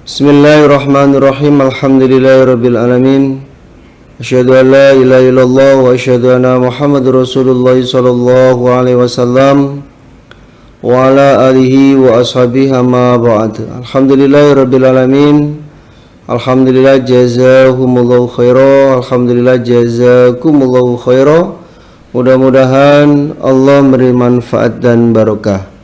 Bismillahirrahmanirrahim. Alhamdulillahirabbil alamin. Asyhadu an la ilaha illallah wa asyhadu anna Muhammadar Rasulullah sallallahu alaihi wasallam wa ala alihi wa ashabihi amma ba'd. Alhamdulillahirabbil alamin. Alhamdulillah jazakumullahu khairan. Alhamdulillah jazakumullahu khairan. Mudah-mudahan Allah memberi manfaat dan barokah.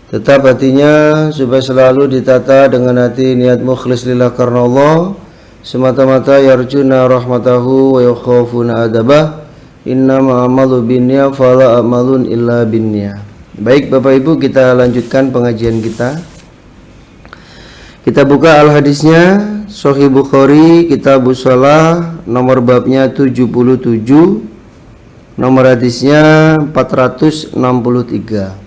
Tetap hatinya supaya selalu ditata dengan hati niat mukhlis lillah karena Allah, semata-mata yarjuna rahmatahu wa yakhafuna adabah. Innama amalu binniyah fala amalun illa binniyah. Baik Bapak Ibu, kita lanjutkan pengajian kita. Kita buka al-hadisnya Sahih Bukhari, Kitabus Shalah, nomor babnya 77, nomor hadisnya 463.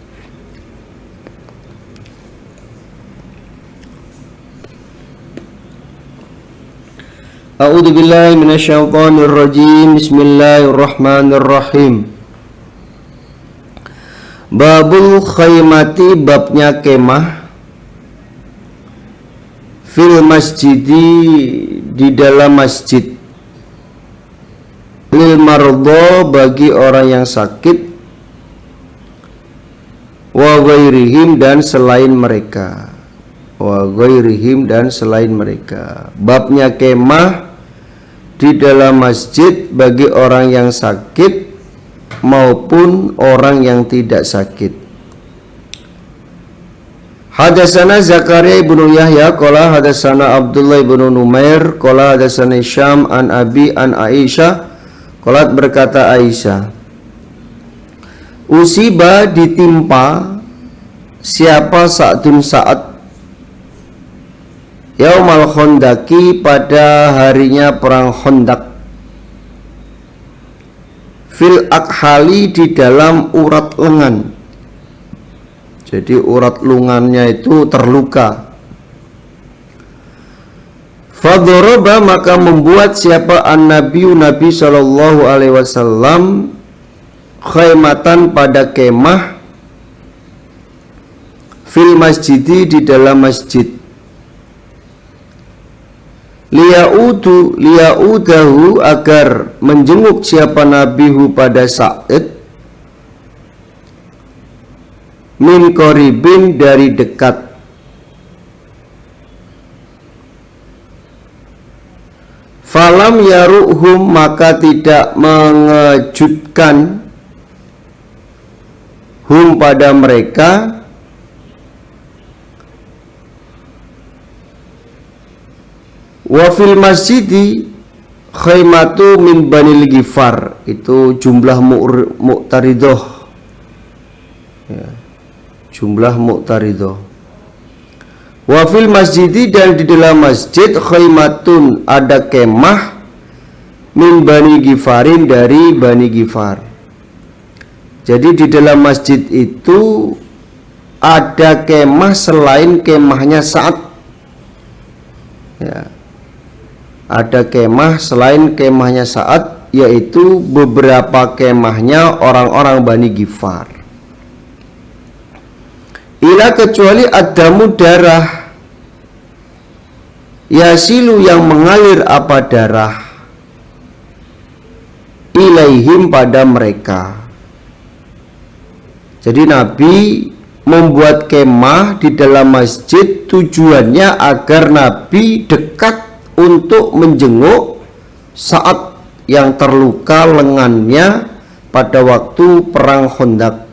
A'udzu billahi minasyaitonir rajim. Bismillahirrahmanirrahim. Babul khaymati, babnya kemah. Fil masjidi, di dalam masjid. Lil mardha, bagi orang yang sakit. Wa ghairihim, dan selain mereka. Wa ghairihim, dan selain mereka. Babnya kemah di dalam masjid bagi orang yang sakit maupun orang yang tidak sakit. Hadatsana Zakaria ibnu Yahya qala hadatsana Abdullah ibnu Numair qala hadatsana Syam an Abi an Aisyah qalat, berkata Aisyah, usiba, ditimpa siapa Sa'dun Sa'ad Yaumal Khandaki, pada harinya perang Khandak, fil akhali, di dalam urat lengan. Jadi urat lengannya itu terluka. Fadharaba, maka membuat siapa Nabi sallallahu alaihi wasallam khaymatan, pada kemah, fil masjidi, di dalam masjid. Liya'udahu, agar menjenguk siapa nabihu pada Sa'id, min qoribin, dari dekat. Falam yaruhum, maka tidak mengejutkan hum, pada mereka. Wa fil masjidi khaymatu min Banil Ghifar, itu jumlah mu'taridoh ya, jumlah mu'taridoh. Wa fil masjidi, dan di dalam masjid, khaymatun, ada kemah, min Bani Ghifarin, dari Bani Ghifar. Jadi di dalam masjid itu ada kemah selain kemahnya Sa'ad ya. Ada kemah selain kemahnya Sa'ad, yaitu beberapa kemahnya orang-orang Bani Ghifar. Ila, kecuali adamu, darah, yasilu, yang mengalir apa darah, ilaihim, pada mereka. Jadi Nabi membuat kemah di dalam masjid, tujuannya agar Nabi dekat untuk menjenguk saat yang terluka lengannya pada waktu perang Khandaq.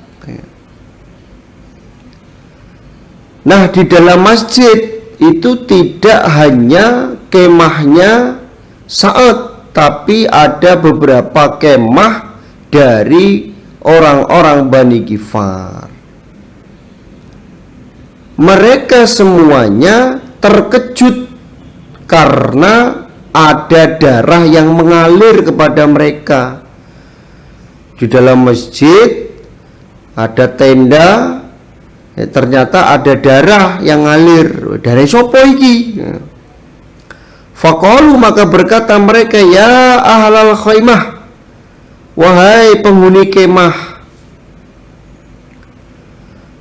Nah, di dalam masjid itu tidak hanya kemahnya Sa'ad, tapi ada beberapa kemah dari orang-orang Bani Ghifar. Mereka semuanya terkejut karena ada darah yang mengalir kepada mereka. Di dalam masjid ada tenda, ternyata ada darah yang ngalir. Darah sopo iki? Faqalu, maka berkata mereka, ya ahlal khaymah, wahai penghuni kemah,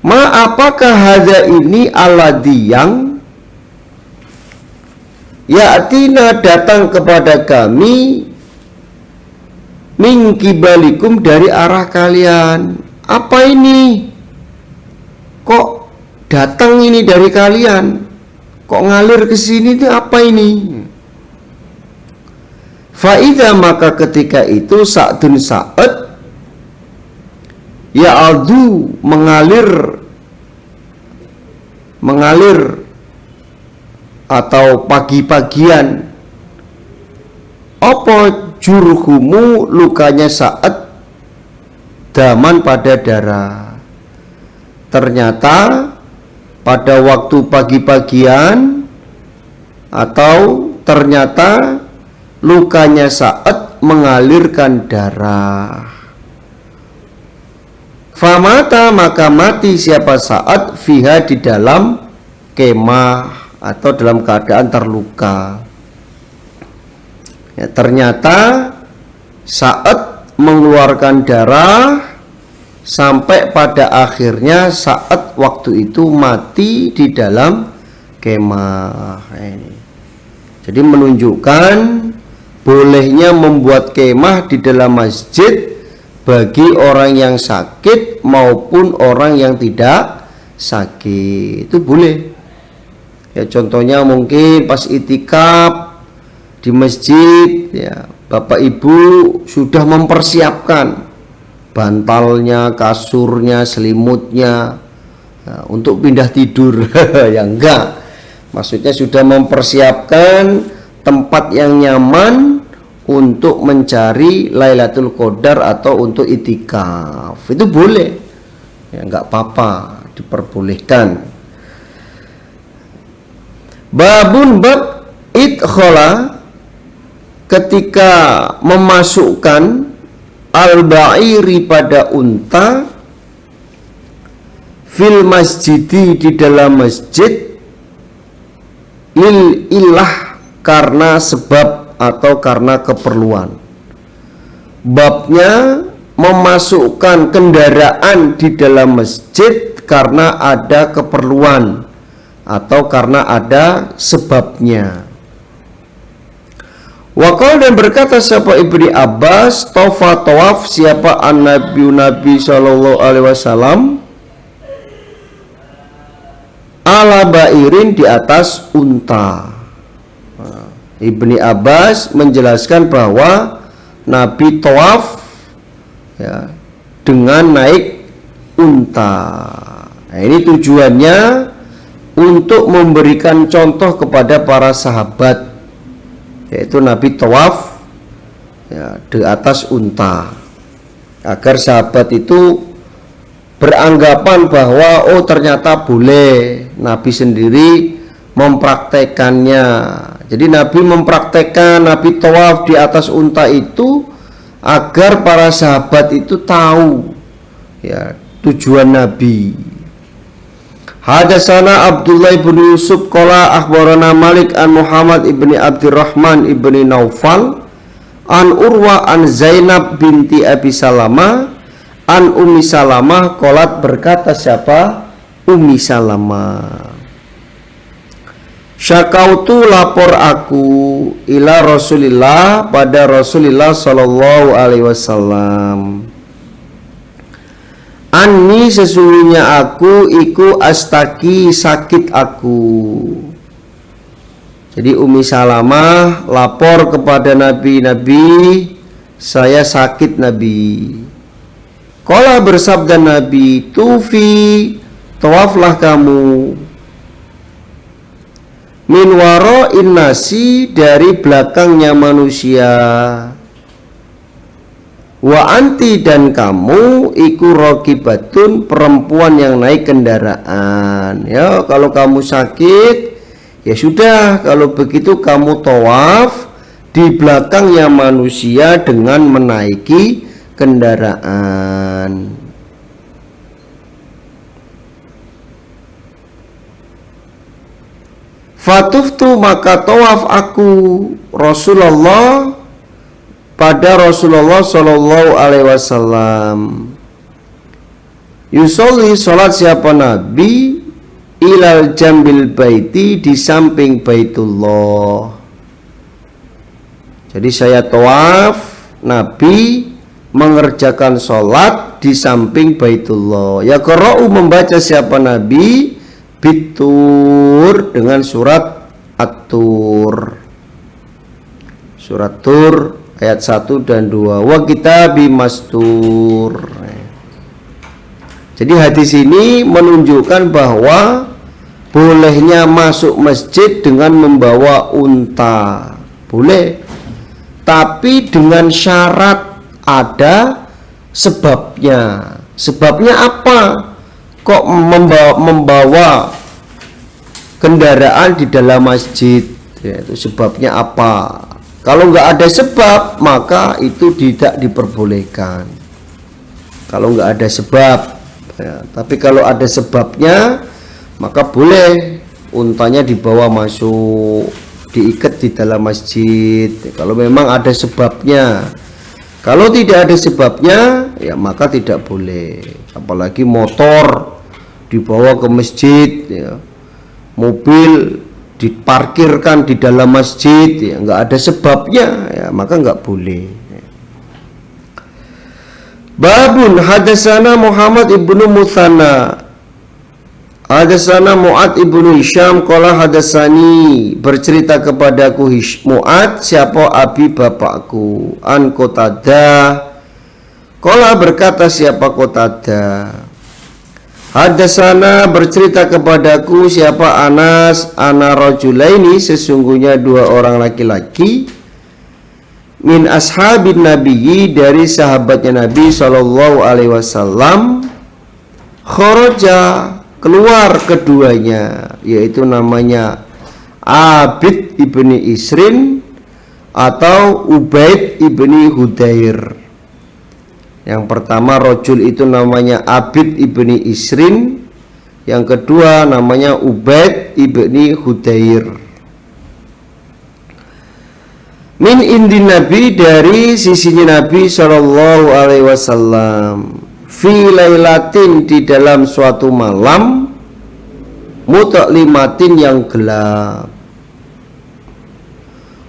ma apakah hadza ini alladhi yang Ya'tina datang kepada kami min kibalikum dari arah kalian. Apa ini? Kok datang ini dari kalian? Kok ngalir ke sini itu apa ini? Faida maka ketika itu Sa'dun Sa'ad ya'adu mengalir atau pagi-pagian apa jurhumu lukanya Sa'ad daman pada darah. Ternyata pada waktu pagi-pagian atau ternyata lukanya Sa'ad mengalirkan darah. Famata maka mati siapa Sa'ad fiha di dalam kemah atau dalam keadaan terluka. Ya, ternyata Sa'ad mengeluarkan darah sampai pada akhirnya Sa'ad waktu itu mati di dalam kemah. Ini. Jadi menunjukkan bolehnya membuat kemah di dalam masjid bagi orang yang sakit maupun orang yang tidak sakit. Itu boleh. Ya, contohnya mungkin pas itikaf di masjid, ya, Bapak Ibu sudah mempersiapkan bantalnya, kasurnya, selimutnya, ya, untuk pindah tidur. Ya enggak. Maksudnya sudah mempersiapkan tempat yang nyaman untuk mencari Lailatul Qadar atau untuk itikaf. Itu boleh. Ya enggak apa-apa, diperbolehkan. Babun bab idkhala ketika memasukkan al-ba'iri pada unta fil masjidi di dalam masjid lil ilah karena sebab atau karena keperluan. Babnya memasukkan kendaraan di dalam masjid karena ada keperluan atau karena ada sebabnya. Waqal dan berkata siapa Ibni Abbas, tofa tawaf siapa Nabi sallallahu alaihi wasallam ala bairin di atas unta. Ibni Abbas menjelaskan bahwa Nabi tawaf, ya, dengan naik unta. Nah, ini tujuannya untuk memberikan contoh kepada para sahabat, yaitu Nabi tawaf, ya, di atas unta, agar sahabat itu beranggapan bahwa oh ternyata boleh. Nabi sendiri mempraktekannya. Jadi Nabi mempraktekkan Nabi tawaf di atas unta itu agar para sahabat itu tahu, ya, tujuan Nabi. Hadatsana Abdullah bin Yusuf qala akhbarana Malik an Muhammad ibni Abdurrahman ibni Naufal an Urwa an Zainab binti Abi Salamah an Ummi Salamah qalat berkata siapa Ummi Salamah, syakautu lapor aku ila Rasulillah pada Rasulullah sallallahu alaihi wasallam. Anni sesungguhnya aku iku astaki sakit aku. Jadi Ummi Salamah lapor kepada Nabi, saya sakit Nabi. Qala bersabda Nabi, tufi tawaflah kamu min wara'in nasi dari belakangnya manusia. Wa anti dan kamu iku raqibatun perempuan yang naik kendaraan. Ya, kalau kamu sakit ya sudah, kalau begitu kamu tawaf di belakangnya manusia dengan menaiki kendaraan. Fatuftu maka tawaf aku Rasulullah pada Rasulullah sallallahu alaihi wasallam. Yusolli salat siapa Nabi ilal jambil baiti, di samping Baitullah. Jadi saya tawaf, Nabi mengerjakan sholat di samping Baitullah. Ya qara'u, membaca siapa Nabi, bitur, dengan surat At-Tur. Surat Tur ayat 1 dan 2. Wa kitabi mastur. Jadi hadis ini menunjukkan bahwa bolehnya masuk masjid dengan membawa unta. Boleh. Tapi dengan syarat ada sebabnya. Sebabnya apa? Kok membawa kendaraan di dalam masjid? Ya, itu sebabnya apa? Kalau nggak ada sebab, maka itu tidak diperbolehkan. Kalau nggak ada sebab, ya. Tapi kalau ada sebabnya, maka boleh untanya dibawa masuk, diikat di dalam masjid. Kalau memang ada sebabnya. Kalau tidak ada sebabnya, ya maka tidak boleh. Apalagi motor dibawa ke masjid, ya. Mobil diparkirkan di dalam masjid, ya nggak ada sebabnya, ya maka nggak boleh. Babun hadasana Muhammad ibnu Muthanna, hadasana Mu'ad ibnu Hisham, qala hadasani, bercerita kepadaku Mu'ad, siapa abi bapakku, an Qatadah, qala berkata siapa Qatadah, hadasana bercerita kepadaku siapa Anas, ana rajulaini, sesungguhnya dua orang laki-laki, min ashabin nabiyyi, dari sahabatnya Nabi sallallahu alaihi wasallam, kharaja, keluar keduanya, yaitu namanya Abid ibni Isrin atau Ubaid ibni Hudair. Yang pertama rojul itu namanya Abid ibni Isrin, yang kedua namanya Ubaid ibni Hudair. Min indin Nabi, dari sisinya Nabi sallallahu alaihi wasallam, fi lailatin, di dalam suatu malam, mutaqlimatin, yang gelap,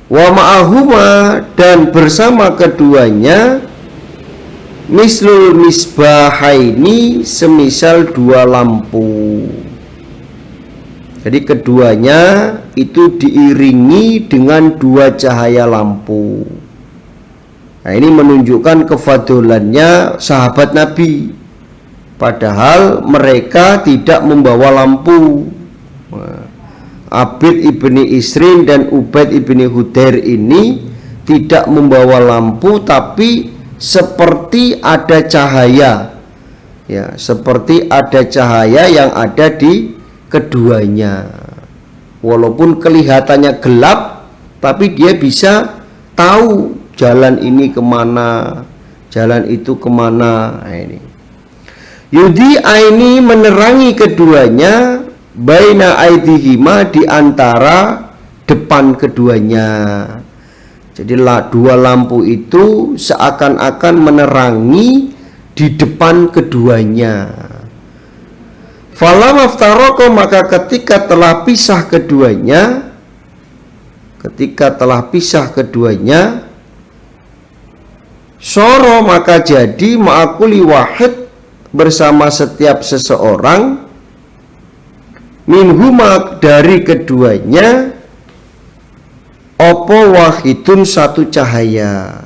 wa ma'ahuma, dan bersama keduanya, mislul misbahaini, semisal dua lampu. Jadi keduanya itu diiringi dengan dua cahaya lampu. Nah, ini menunjukkan kefadolannya sahabat Nabi, padahal mereka tidak membawa lampu. Abid ibni Isrin dan Ubaid ibni Hudair ini tidak membawa lampu, tapi seperti ada cahaya, ya, seperti ada cahaya yang ada di keduanya. Walaupun kelihatannya gelap, tapi dia bisa tahu jalan ini kemana, jalan itu kemana. Nah, ini yudi aini, menerangi keduanya, baina aidihima, di antara depan keduanya. Jadi dua lampu itu seakan-akan menerangi di depan keduanya. Falam aftaroko, maka ketika telah pisah keduanya, soro, maka jadi ma'akuli wahid, bersama setiap seseorang, minhuma, dari keduanya, opo wahidun, satu cahaya,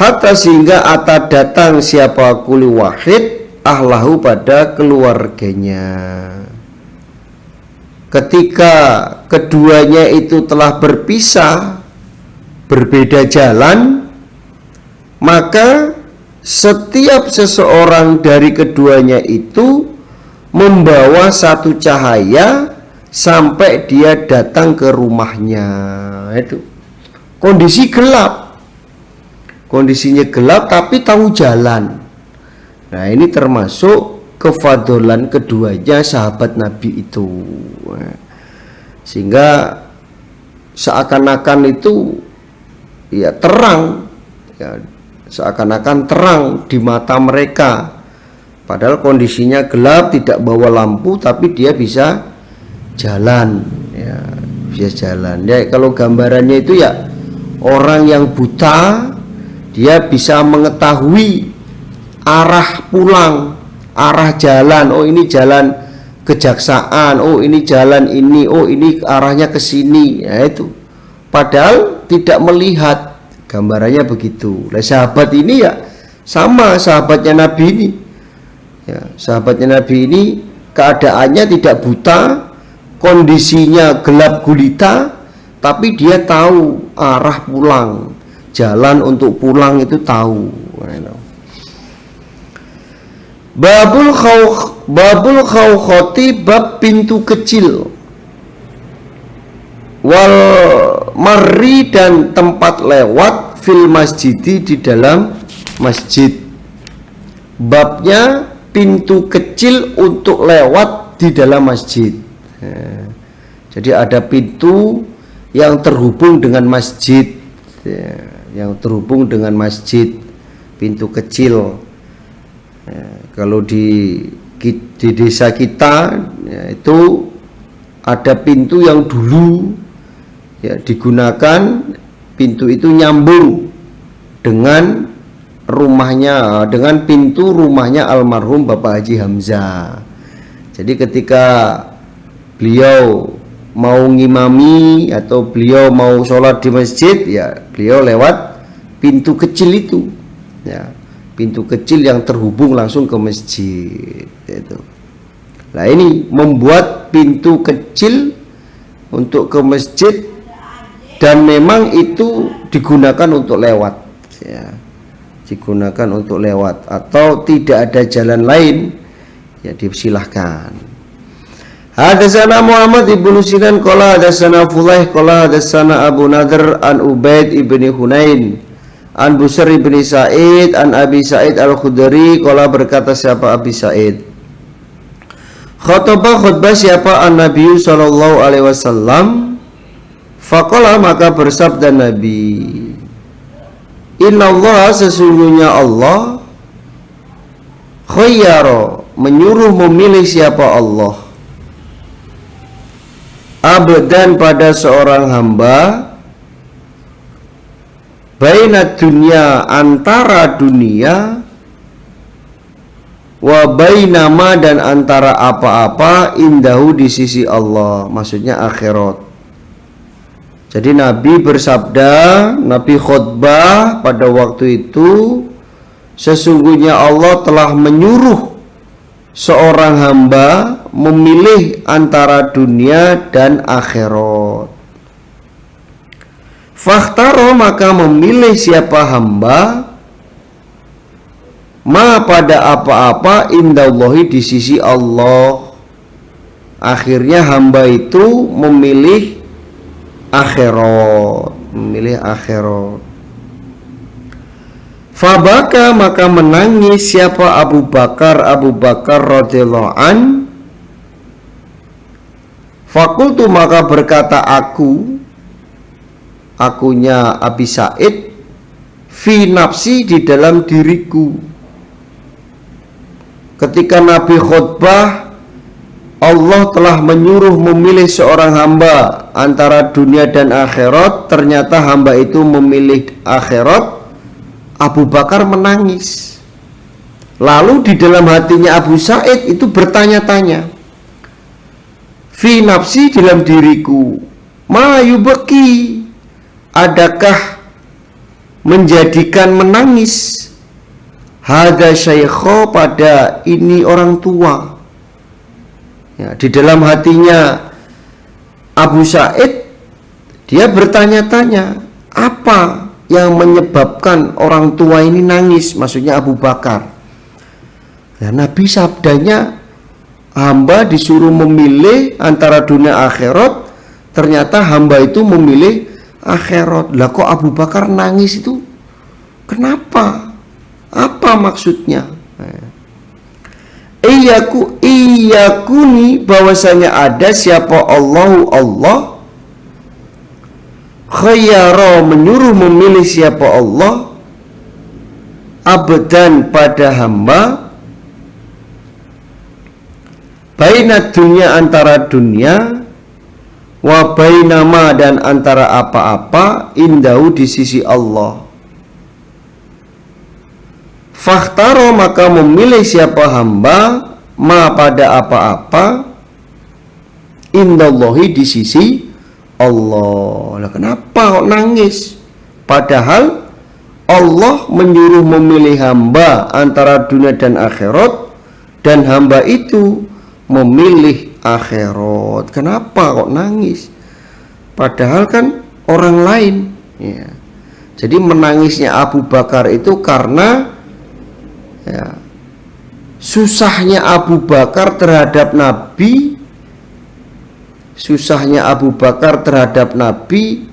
hatta sehingga ata datang siapa kuli wahid, ahlahu, pada keluarganya. Ketika keduanya itu telah berpisah, berbeda jalan, maka setiap seseorang dari keduanya itu membawa satu cahaya sampai dia datang ke rumahnya. Itu kondisi gelap, kondisinya gelap tapi tahu jalan. Nah, ini termasuk kefadolan keduanya sahabat Nabi itu, sehingga seakan-akan itu ya terang, ya, seakan-akan terang di mata mereka, Padahal kondisinya gelap, tidak bawa lampu, tapi dia bisa jalan, ya, bisa jalan. Ya, kalau gambarannya itu ya orang yang buta, dia bisa mengetahui arah pulang, arah jalan. Oh ini jalan Kejaksaan, oh ini jalan ini, oh ini arahnya ke sini, ya itu. Padahal tidak melihat, gambarannya begitu. Nah, sahabat ini ya sama sahabatnya Nabi ini. Ya, sahabatnya Nabi ini keadaannya tidak buta, kondisinya gelap gulita, tapi dia tahu arah pulang, jalan untuk pulang itu tahu. Babul khawkhati, bab pintu kecil, wal marri, dan tempat lewat, fil masjidi, di dalam masjid. Babnya pintu kecil untuk lewat di dalam masjid. Jadi ada pintu yang terhubung dengan masjid, yang terhubung dengan masjid, pintu kecil. Kalau di desa kita ya, itu ada pintu yang dulu ya digunakan, pintu itu nyambung dengan rumahnya, dengan pintu rumahnya almarhum Bapak Haji Hamzah. Jadi ketika beliau mau ngimami atau beliau mau sholat di masjid, ya beliau lewat pintu kecil itu, ya, pintu kecil yang terhubung langsung ke masjid itu. Nah ini membuat pintu kecil untuk ke masjid, dan memang itu digunakan untuk lewat, ya, digunakan untuk lewat, atau tidak ada jalan lain ya disilahkan. Hadatsana Muhammad ibnu Sinan qala hadatsana Fulaih qala hadatsana Abu Nadr an Ubaid ibni Hunain an Busr ibni Sa'id an Abi Sa'id al-Khudri qala, berkata siapa Abi Sa'id, khutbah siapa an-Nabi sallallahu alaihi wasallam, faqala, maka bersabda Nabi, innallaha, sesungguhnya Allah, khayyara, menyuruh memilih siapa Allah, abdan, pada seorang hamba, baina dunia, antara dunia, wa bainama, dan antara apa-apa, indahu, di sisi Allah, maksudnya akhirat. Jadi Nabi bersabda, Nabi khutbah pada waktu itu, sesungguhnya Allah telah menyuruh seorang hamba memilih antara dunia dan akhirat. Fakhtaro, maka memilih siapa hamba, ma, pada apa-apa, indallahi, di sisi Allah. Akhirnya hamba itu memilih akhirat, memilih akhirat. Fabaka, maka menangis siapa Abu Bakar radhiyallahu an. Fakultu, maka berkata akunya Abi Sa'id, fi nafsi, di dalam diriku. Ketika Nabi khutbah, Allah telah menyuruh memilih seorang hamba antara dunia dan akhirat, ternyata hamba itu memilih akhirat. Abu Bakar menangis. Lalu di dalam hatinya Abu Sa'id itu bertanya-tanya, fi nafsi, dalam diriku, ma yubaki, adakah menjadikan menangis, hadza syaikho, pada ini orang tua. Ya, di dalam hatinya Abu Sa'id, dia bertanya-tanya, apa yang menyebabkan orang tua ini nangis, maksudnya Abu Bakar. Ya, Nabi sabdanya hamba disuruh memilih antara dunia akhirat, ternyata hamba itu memilih akhirat. Lah kok Abu Bakar nangis itu kenapa? Apa maksudnya? Iyakuni, bahwasanya ada siapa Allah khayyara, menyuruh memilih siapa Allah, abdan, pada hamba, baina dunia antara dunia, wa bainama dan antara apa-apa, indahu di sisi Allah. Fakhtaro maka memilih siapa hamba ma pada apa-apa, indallahi di sisi Allah. Lah kenapa kok nangis? Padahal Allah menyuruh memilih hamba antara dunia dan akhirat, dan hamba itu memilih akhirat. Kenapa kok nangis? Padahal kan orang lain, ya. Jadi menangisnya Abu Bakar itu karena ya, susahnya Abu Bakar terhadap Nabi, susahnya Abu Bakar terhadap Nabi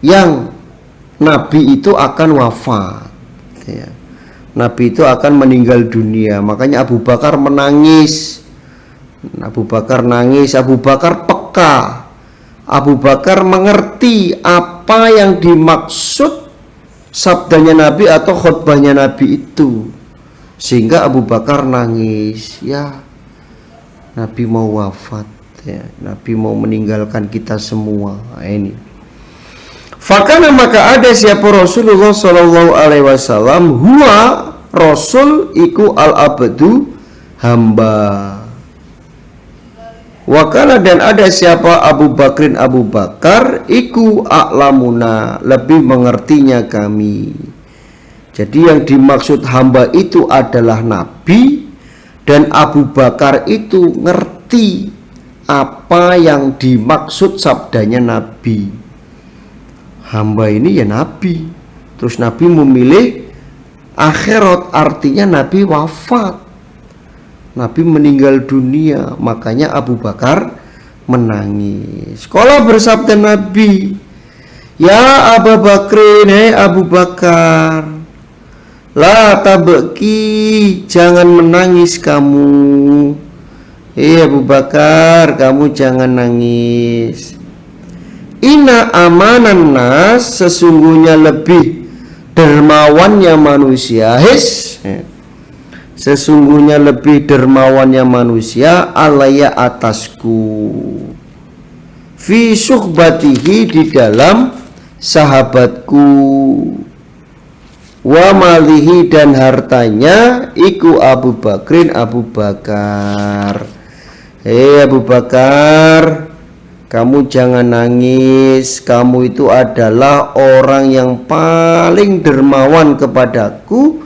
yang Nabi itu akan wafat, ya. Nabi itu akan meninggal dunia. Makanya Abu Bakar menangis. Abu Bakar nangis, Abu Bakar peka, Abu Bakar mengerti apa yang dimaksud sabdanya Nabi atau khutbahnya Nabi itu, sehingga Abu Bakar nangis. Ya, Nabi mau wafat, ya. Nabi mau meninggalkan kita semua. Ini fakana maka ada siapa Rasulullah Shallallahu Alaihi Wasallam, huwa Rasul iku al abdu hamba. Wakala dan ada siapa Abu Bakrin Abu Bakar iku a'lamuna, lebih mengertinya kami. Jadi yang dimaksud hamba itu adalah Nabi, dan Abu Bakar itu ngerti apa yang dimaksud sabdanya Nabi. Hamba ini ya Nabi. Terus Nabi memilih akhirat, artinya Nabi wafat, Nabi meninggal dunia. Makanya Abu Bakar menangis. Sekolah bersabda Nabi, ya Abu Bakrin, hei Abu Bakar, la tabki, jangan menangis kamu. Abu Bakar, kamu jangan nangis. Inna amanan nas, sesungguhnya lebih dermawannya manusia, sesungguhnya lebih dermawannya manusia, alaya atasku, fi suhbatihi di dalam sahabatku, wa malihi dan hartanya, iku Abu Bakrin Abu Bakar. Abu Bakar, kamu jangan nangis, kamu itu adalah orang yang paling dermawan kepadaku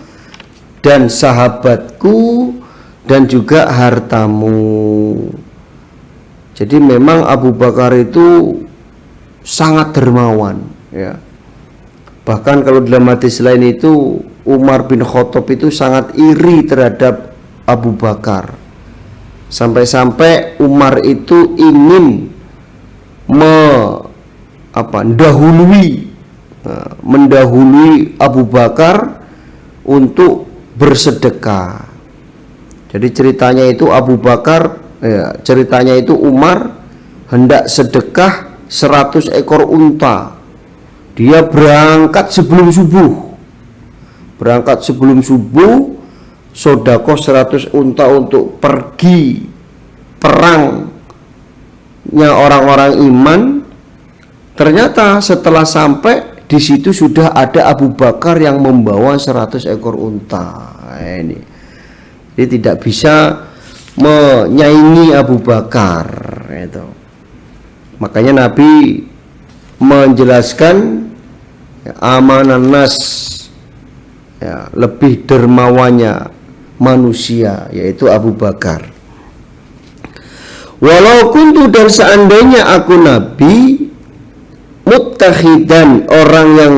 dan sahabatku dan juga hartamu. Jadi memang Abu Bakar itu sangat dermawan, ya. Bahkan kalau dalam hadis lain itu Umar bin Khattab itu sangat iri terhadap Abu Bakar. Sampai-sampai Umar itu ingin mendahului Abu Bakar untuk bersedekah. Jadi ceritanya itu Abu Bakar, ceritanya itu Umar hendak sedekah 100 ekor unta. Dia berangkat sebelum subuh, sodako 100 unta untuk pergi perangnya orang-orang iman. Ternyata setelah sampai di situ sudah ada Abu Bakar yang membawa 100 ekor unta. Ini, dia tidak bisa menyaingi Abu Bakar itu. Makanya Nabi menjelaskan amanan nas, ya, lebih dermawannya manusia yaitu Abu Bakar. Walau kuntu, dan seandainya aku Nabi, muttakhidan, orang yang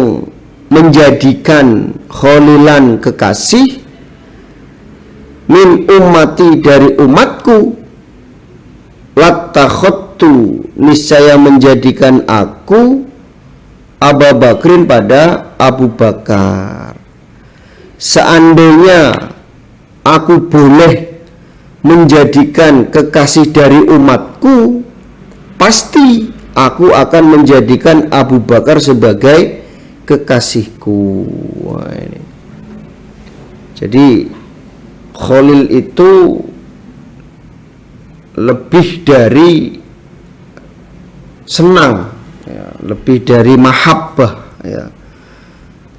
menjadikan kholilan, kekasih, min ummati, dari umatku, lattakhottu, niscaya menjadikan aku Abu Bakrin pada Abu Bakar. Seandainya aku boleh menjadikan kekasih dari umatku, pasti aku akan menjadikan Abu Bakar sebagai kekasihku. Wah, ini. Jadi Khalil itu lebih dari senang, ya, lebih dari mahabbah, ya.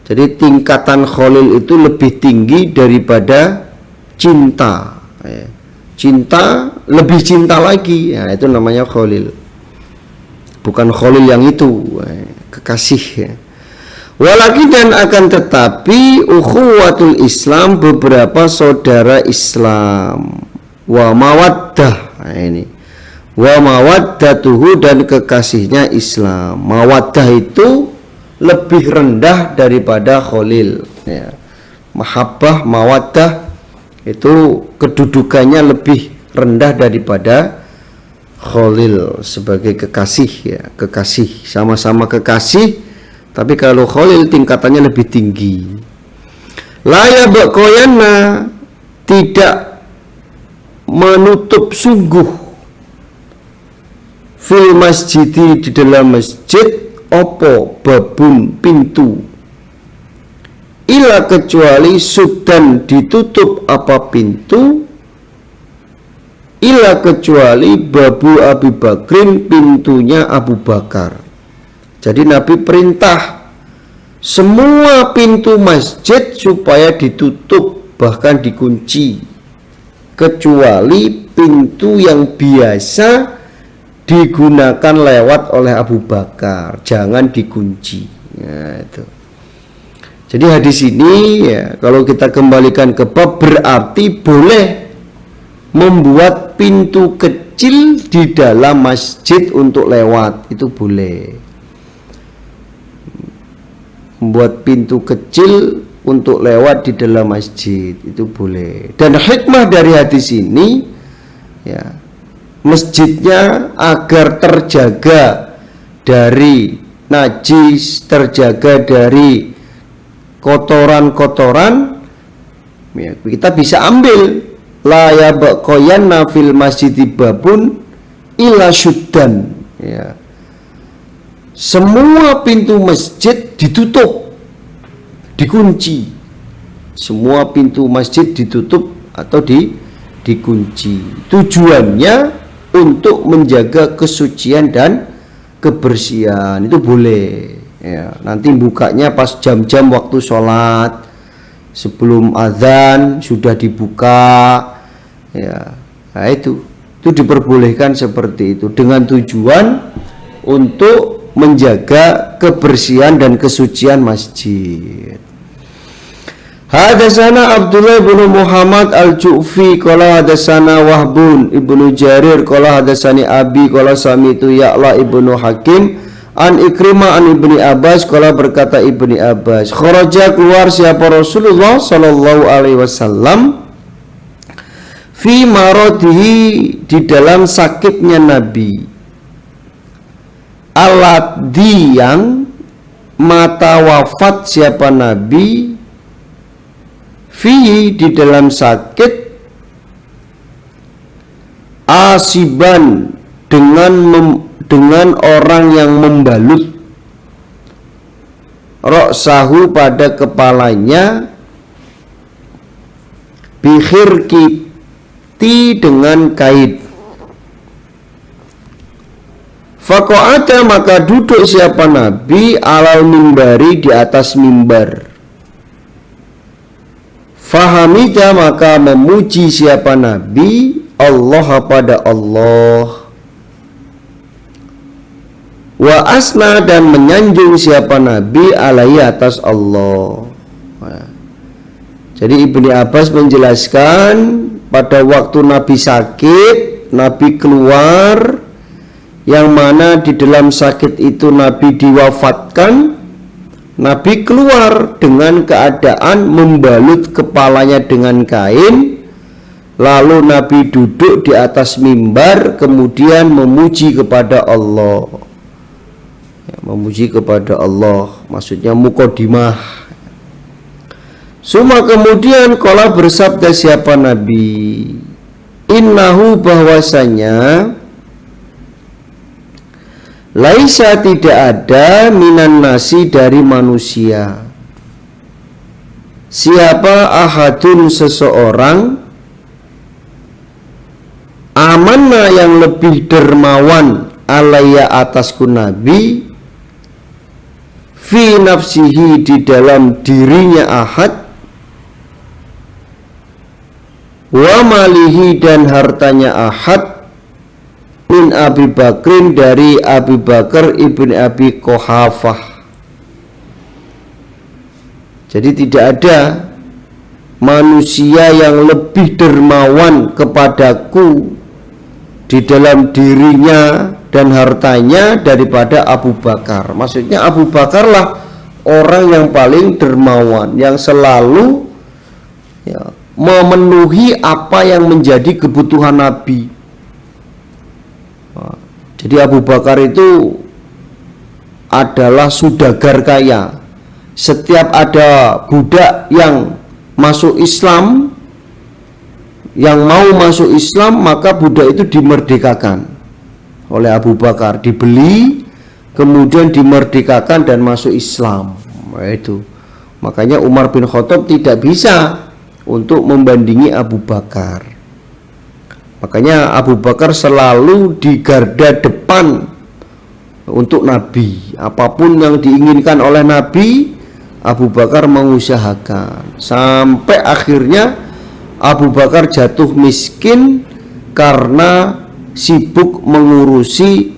Jadi tingkatan khalil itu lebih tinggi daripada cinta, ya. Cinta lebih cinta lagi, ya, itu namanya khalil. Bukan khalil yang itu, kekasih, ya. Walakin dan akan tetapi ukhuwatul Islam, beberapa saudara Islam, wa mawaddah, nah ini wa mawaddatuhu, dan kekasihnya Islam. Mawaddah itu lebih rendah daripada khalil, ya. Mahabbah, mawaddah itu kedudukannya lebih rendah daripada khalil sebagai kekasih, ya. Kekasih, sama-sama kekasih, tapi kalau khalil tingkatannya lebih tinggi. La yabqayanna, tidak menutup sungguh, fil masjidi, di dalam masjid, opo babun, pintu, ila kecuali sudan, ditutup apa pintu, ila kecuali babu Abu Bakrin, pintunya Abu Bakar. Jadi Nabi perintah semua pintu masjid supaya ditutup, bahkan dikunci, kecuali pintu yang biasa digunakan lewat oleh Abu Bakar, jangan dikunci. Nah, itu. Jadi hadis ini, ya, kalau kita kembalikan ke bab, berarti boleh membuat pintu kecil di dalam masjid untuk lewat, itu boleh. Membuat pintu kecil untuk lewat di dalam masjid, itu boleh. Dan hikmah dari hadis ini, ya, masjidnya agar terjaga dari najis, terjaga dari kotoran-kotoran, ya, kita bisa ambil la yabqayanna fil masjidi babun ila syuddan, ya. Semua pintu masjid ditutup, dikunci. Semua pintu masjid ditutup atau dikunci. Tujuannya untuk menjaga kesucian dan kebersihan, itu boleh, ya. Nanti bukanya pas jam-jam waktu sholat, sebelum azan sudah dibuka, ya. Nah, itu diperbolehkan seperti itu dengan tujuan untuk menjaga kebersihan dan kesucian masjid. Hadasana Abdullah bin Muhammad al-Ju'fi qala hadasana Wahbun ibnu Jarir qala hadasani Abi qala sami'tu Ya'la ibnu Hakim an Ikrimah an Ibni Abbas qala, berkata Ibni Abbas, kharaja, keluar siapa Rasulullah sallallahu alaihi wasallam, fi maradihi, di dalam sakitnya Nabi, aladhi, yang mata wafat siapa Nabi, fi, di dalam sakit, asiban, dengan orang yang membalut, roksahu, pada kepalanya, bikhirkiti, dengan kait. Faqa'ata, maka duduk siapa Nabi, alal mimbari, di atas mimbar. Fahamida, maka memuji siapa Nabi, Allah, pada Allah. Wa asna, dan menyanjung siapa Nabi, alaihi, atas Allah. Nah, jadi Ibni Abbas menjelaskan pada waktu Nabi sakit, Nabi keluar, yang mana di dalam sakit itu Nabi diwafatkan, Nabi keluar dengan keadaan membalut kepalanya dengan kain, lalu Nabi duduk di atas mimbar, kemudian memuji kepada Allah. Ya, memuji kepada Allah, maksudnya muqaddimah. Suma, kemudian qala, bersabda siapa Nabi, innahu, bahwasanya, laisa, tidak ada, minan nasi, dari manusia, siapa ahadun, seseorang, mana yang lebih dermawan alaiya atasku Nabi, fi nafsihi di dalam dirinya ahad, wa malihi dan hartanya ahad, min Abi Bakrin dari Abi Bakar ibn Abi Quhafah. Jadi tidak ada manusia yang lebih dermawan kepadaku di dalam dirinya dan hartanya daripada Abu Bakar. Maksudnya Abu Bakarlah orang yang paling dermawan, yang selalu memenuhi apa yang menjadi kebutuhan Nabi. Jadi Abu Bakar itu adalah saudagar kaya. Setiap ada budak yang masuk Islam, yang mau masuk Islam, maka budak itu dimerdekakan oleh Abu Bakar, dibeli, kemudian dimerdekakan dan masuk Islam. Itu makanya Umar bin Khattab tidak bisa untuk membandingi Abu Bakar. Makanya Abu Bakar selalu di garda depan untuk Nabi. Apapun yang diinginkan oleh Nabi, Abu Bakar mengusahakan. Sampai akhirnya Abu Bakar jatuh miskin karena sibuk mengurusi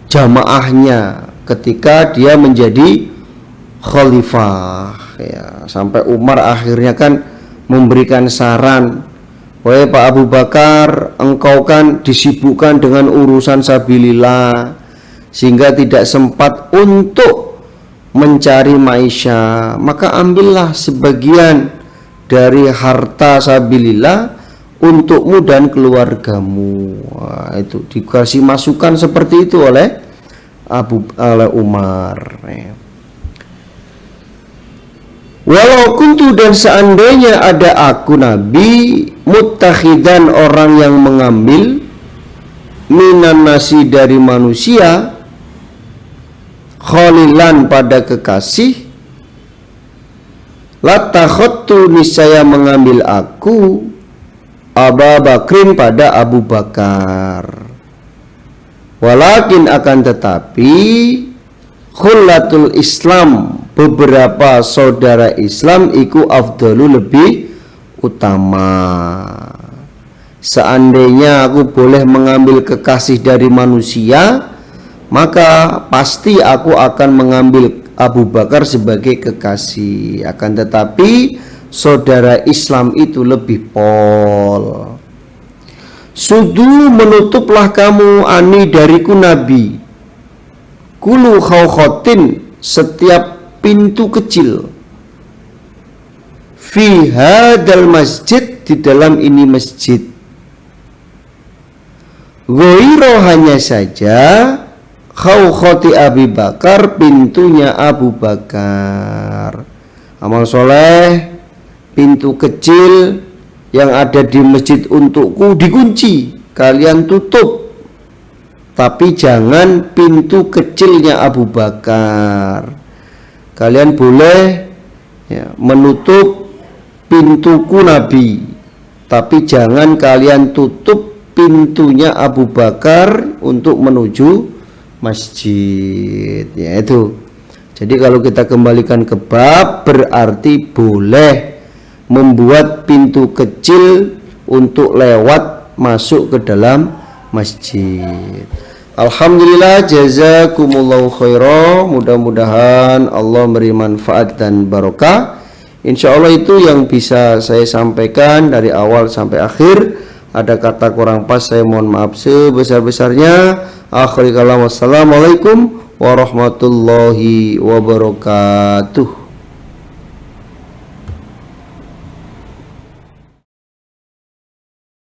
jamaahnya ketika dia menjadi khalifah. Sampai Umar akhirnya kan memberikan saran, wahai Pak Abu Bakar, engkau kan disibukkan dengan urusan sabilillah sehingga tidak sempat untuk mencari maisha, maka ambillah sebagian dari harta sabilillah untukmu dan keluargamu. Itu dikasih masukan seperti itu oleh Umar. Walau kuntu dan seandainya ada aku Nabi, muttakhidan orang yang mengambil, minan nasi dari manusia, khalilan pada kekasih, latakhottu niscaya mengambil aku Abu Bakrin pada Abu Bakar. Walakin akan tetapi khullatul Islam, beberapa saudara Islam iku afdalu lebih utama. Seandainya aku boleh mengambil kekasih dari manusia, maka pasti aku akan mengambil Abu Bakar sebagai kekasih. Akan tetapi saudara Islam itu lebih pol. Sudu menutuplah kamu ani dariku Nabi, kulu khawkhotin setiap pintu kecil, fi hadal masjid di dalam ini masjid, ghairo hanya saja khawkhoti Abi Bakar, pintunya Abu Bakar. Amal soleh, pintu kecil yang ada di masjid untukku dikunci, kalian tutup. Tapi jangan pintu kecilnya Abu Bakar. Kalian boleh menutup pintuku Nabi, tapi jangan kalian tutup pintunya Abu Bakar untuk menuju masjid. Itu. Jadi kalau kita kembalikan ke bab, berarti boleh membuat pintu kecil untuk lewat masuk ke dalam masjid. Alhamdulillah, jazakumullahu khairan. Mudah-mudahan Allah beri manfaat dan barokah. Insya Allah itu yang bisa saya sampaikan dari awal sampai akhir. Ada kata kurang pas, saya mohon maaf sebesar-besarnya. Akhir kalam, wassalamualaikum warahmatullahi wabarakatuh.